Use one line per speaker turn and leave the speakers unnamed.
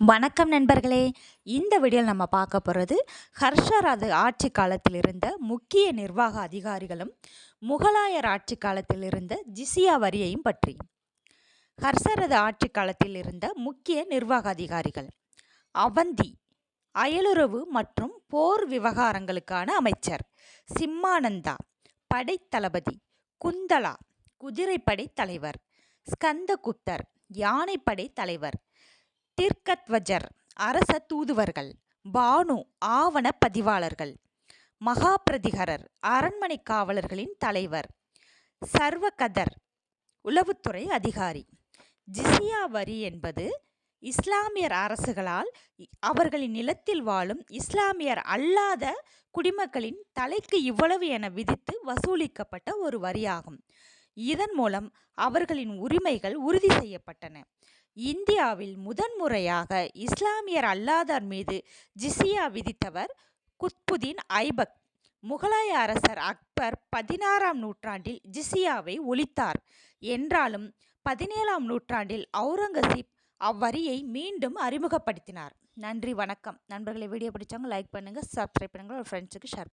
வணக்கம் நண்பர்களே. இந்த வீடியோவில் நம்ம பார்க்க போகிறது ஹர்ஷரது ஆட்சி காலத்தில் இருந்த முக்கிய நிர்வாக அதிகாரிகளும் முகலாயர் ஆட்சி காலத்தில் இருந்த ஜிசியா வரியையும் பற்றி. ஹர்ஷரது ஆட்சி காலத்தில் இருந்த முக்கிய நிர்வாக அதிகாரிகள்: அவந்தி அயலுறவு மற்றும் போர் விவகாரங்களுக்கான அமைச்சர், சிம்மானந்தா படைத்தளபதி, குந்தலா குதிரைப்படை தலைவர், ஸ்கந்தகுப்தர் யானைப்படை தலைவர், டிர்கத்வஜர் அரச தூதுவர்கள், பானு ஆவண பதிவாளர்கள், மகாபிரதிகரர் அரண்மனை காவலர்களின் தலைவர், சர்வகதர் உளவுத்துறை அதிகாரி. ஜிசியா வரி என்பது இஸ்லாமியர் அரசுகளால் அவர்களின் நிலத்தில் வாழும் இஸ்லாமியர் அல்லாத குடிமக்களின் தலைக்கு இவ்வளவு என விதித்து வசூலிக்கப்பட்ட ஒரு வரியாகும். இதன் மூலம் அவர்களின் உரிமைகள் உறுதி செய்யப்பட்டன. இந்தியாவில் முதன்முறையாக இஸ்லாமியர் அல்லாதார் மீது ஜிசியா விதித்தவர் குத்புதீன் ஐபக். முகலாய அரசர் அக்பர் 16ஆம் நூற்றாண்டில் ஜிசியாவை ஒழித்தார் என்றாலும் 17ஆம் நூற்றாண்டில் அவுரங்கசீப் அவ்வரியை மீண்டும் அறிமுகப்படுத்தினார். நன்றி, வணக்கம் நண்பர்களை. வீடியோ பிடிச்சவங்க லைக் பண்ணுங்கள், சப்ஸ்கிரைப் பண்ணுங்கள், ஒரு ஃப்ரெண்ட்ஸுக்கு ஷேர்